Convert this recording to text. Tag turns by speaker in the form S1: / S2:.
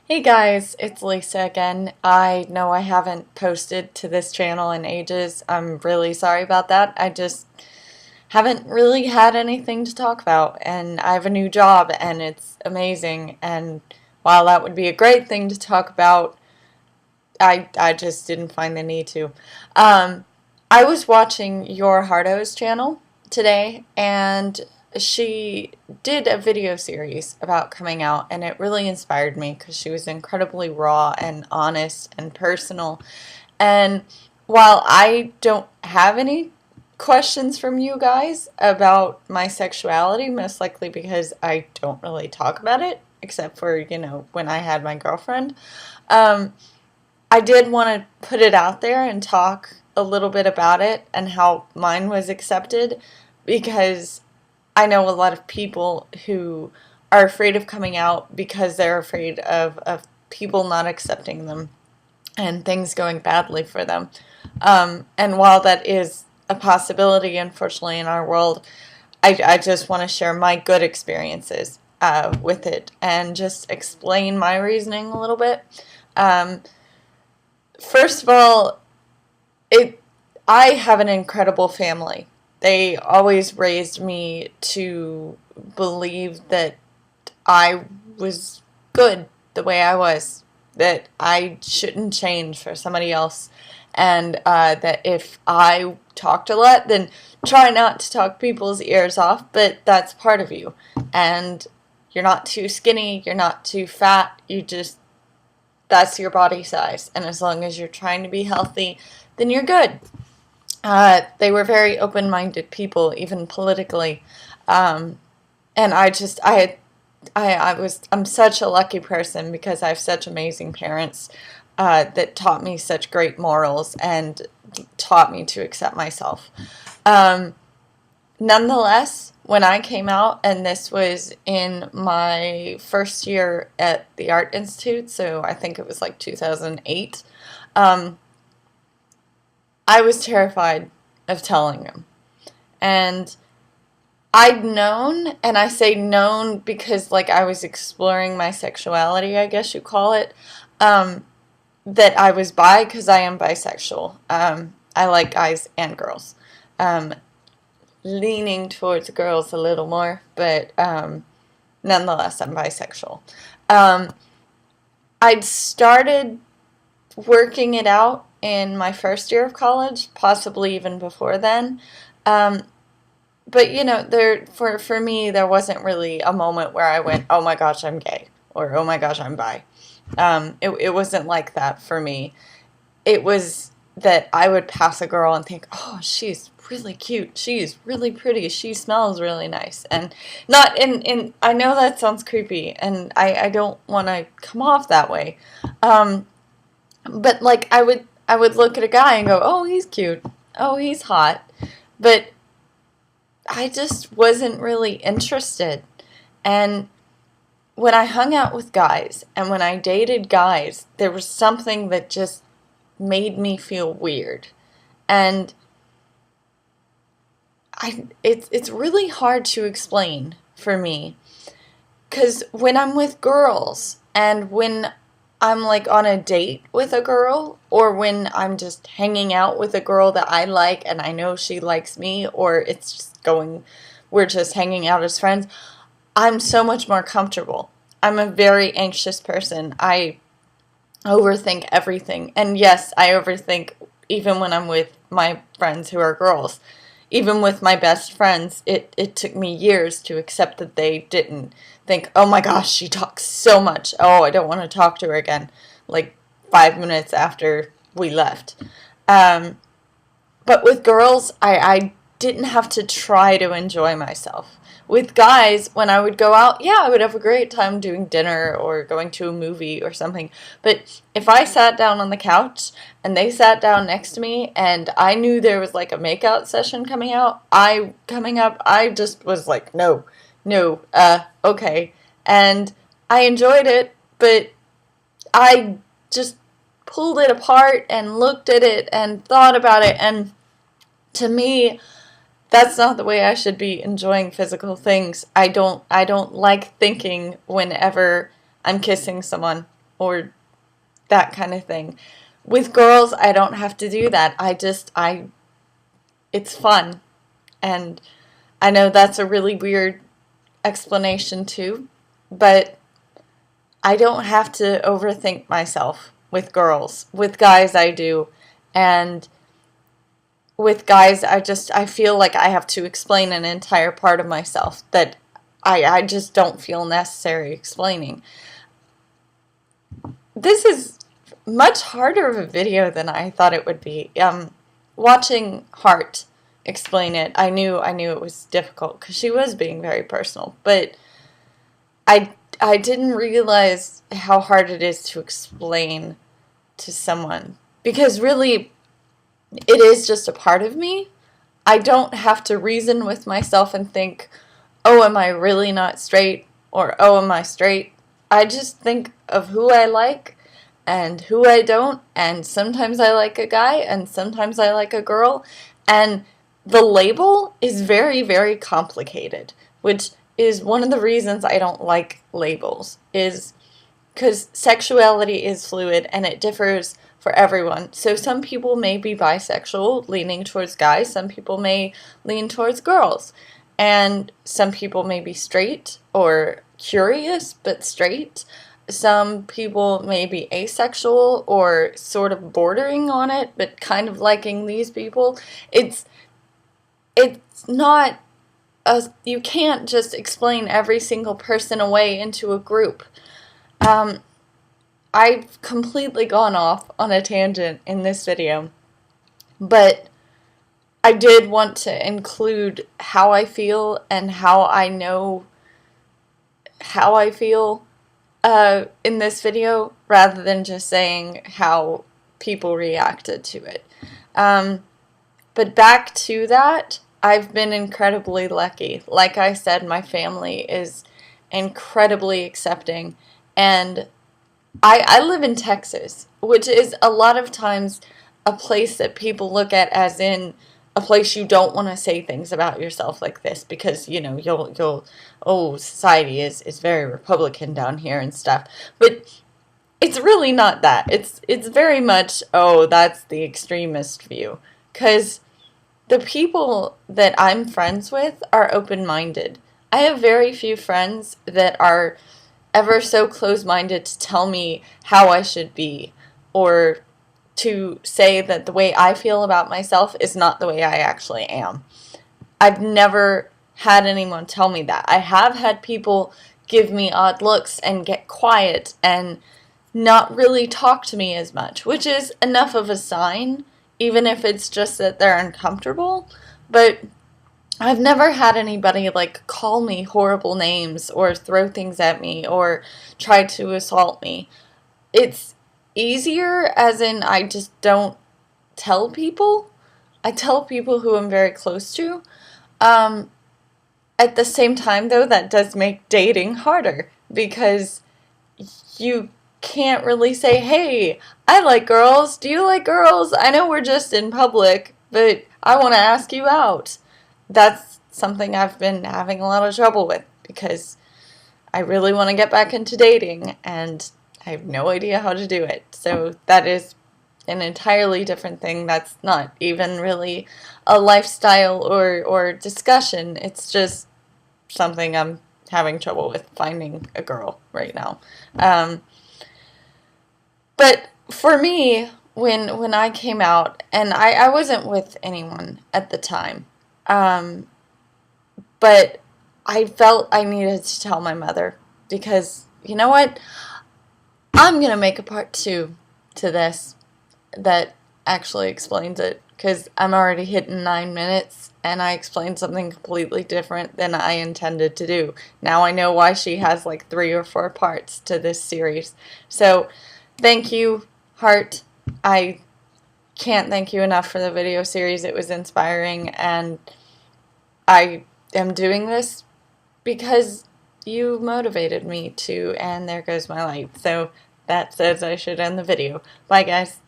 S1: Hey guys, it's Lisa again. I know I haven't posted to this channel in ages. I'm really sorry about that. I just haven't really had anything to talk about, and I have a new job and it's amazing, and while that would be a great thing to talk about, I just didn't find the need to. Um, I was watching yourharto's channel today, and she did a video series about coming out, and it really inspired me because she was incredibly raw and honest and personal. And while I don't have any questions from you guys about my sexuality, most likely because I don't really talk about it, except for, when I had my girlfriend, um, I did want to put it out there and talk a little bit about it and how mine was accepted, because I know a lot of people who are afraid of coming out because they're afraid of people not accepting them and things going badly for them. And while that is a possibility, unfortunately, in our world, I just want to share my good experiences with it and just explain my reasoning a little bit. Um, First of all, it I have an incredible family. They always raised me to believe that I was good the way I was, that I shouldn't change for somebody else, and that if I talked a lot, then try not to talk people's ears off, but that's part of you. And you're not too skinny, you're not too fat, that's your body size. And as long as you're trying to be healthy, then you're good. They were very open-minded people, even politically. And I'm such a lucky person because I have such amazing parents that taught me such great morals and taught me to accept myself. Um, Nonetheless, when I came out, and this was in my first year at the Art Institute, so I think it was like 2008, um, I was terrified of telling him. And I'd known, and I say known because like I was exploring my sexuality, I guess you call it, um, that I was bi because I am bisexual. I like guys and girls. Um, Leaning towards girls a little more, but nonetheless, I'm bisexual. Um, I'd started working it out in my first year of college, possibly even before then. Um, but for me, there wasn't really a moment where I went, "Oh my gosh, I'm gay," or "Oh my gosh, I'm bi." It wasn't like that for me. It was that I would pass a girl and think, "Oh, she's really cute. She's really pretty. She smells really nice." And not in I know that sounds creepy, and I don't want to come off that way. Um, but like I would look at a guy and go, "Oh, he's cute. Oh, he's hot." But I just wasn't really interested. And when I hung out with guys and when I dated guys, there was something that just made me feel weird. And it's really hard to explain for me, because when I'm with girls and when I'm like on a date with a girl, or when I'm just hanging out with a girl that I like and I know she likes me, or we're just hanging out as friends, I'm so much more comfortable. I'm a very anxious person. I overthink everything. And yes, I overthink even when I'm with my friends who are girls. Even with my best friends, it took me years to accept that they didn't think, "Oh my gosh, she talks so much. Oh, I don't want to talk to her again," like 5 minutes after we left. Um, but with girls, I didn't have to try to enjoy myself. With guys, when I would go out, yeah, I would have a great time doing dinner or going to a movie or something. But if I sat down on the couch and they sat down next to me and I knew there was like a makeout session coming up, I just was like, no, no, okay. And I enjoyed it, but I just pulled it apart and looked at it and thought about it, and to me, that's not the way I should be enjoying physical things. I don't like thinking whenever I'm kissing someone. or that kind of thing. With girls, I don't have to do that. It's fun. And I know that's a really weird explanation too, but I don't have to overthink myself with girls. With guys, I do. And with guys, I feel like I have to explain an entire part of myself that I just don't feel necessary explaining. This is much harder of a video than I thought it would be. Watching Heart explain it, I knew it was difficult because she was being very personal, but I didn't realize how hard it is to explain to someone, because really it is just a part of me. I don't have to reason with myself and think, oh, am I really not straight? Or, oh, am I straight? I just think of who I like and who I don't, and sometimes I like a guy and sometimes I like a girl, and the label is very, very complicated, which is one of the reasons I don't like labels, is because sexuality is fluid and it differs for everyone. So some people may be bisexual, leaning towards guys, some people may lean towards girls, and some people may be straight or curious but straight. Some people may be asexual or sort of bordering on it but kind of liking these people. It's not you can't just explain every single person away into a group. I've completely gone off on a tangent in this video, but I did want to include how I feel and how I know how I feel in this video, rather than just saying how people reacted to it. But back to that, I've been incredibly lucky. Like I said, my family is incredibly accepting, and I live in Texas, which is a lot of times a place that people look at as in a place you don't want to say things about yourself like this, because, you know, society is very Republican down here and stuff. But it's really not that. It's very much, oh, that's the extremist view. Because the people that I'm friends with are open-minded. I have very few friends that are ever so close-minded to tell me how I should be, or to say that the way I feel about myself is not the way I actually am. I've never had anyone tell me that. I have had people give me odd looks and get quiet and not really talk to me as much, which is enough of a sign, even if it's just that they're uncomfortable. But I've never had anybody like call me horrible names or throw things at me or try to assault me. It's easier, as in I just don't tell people. I tell people who I'm very close to. At the same time, though, that does make dating harder, because you can't really say, hey, I like girls. Do you like girls? I know we're just in public, but I want to ask you out. That's something I've been having a lot of trouble with, because I really want to get back into dating, and I have no idea how to do it. So that is an entirely different thing. That's not even really a lifestyle or discussion. It's just something I'm having trouble with, finding a girl right now. But for me, when I came out, and I wasn't with anyone at the time, but I felt I needed to tell my mother, because, you know what, I'm going to make a part 2 to this that actually explains it, because I'm already hitting 9 minutes, and I explained something completely different than I intended to do. Now I know why she has like 3 or 4 parts to this series. So, thank you, Heart. I can't thank you enough for the video series. It was inspiring, and I am doing this because you motivated me to, and there goes my light. So that says I should end the video. Bye, guys.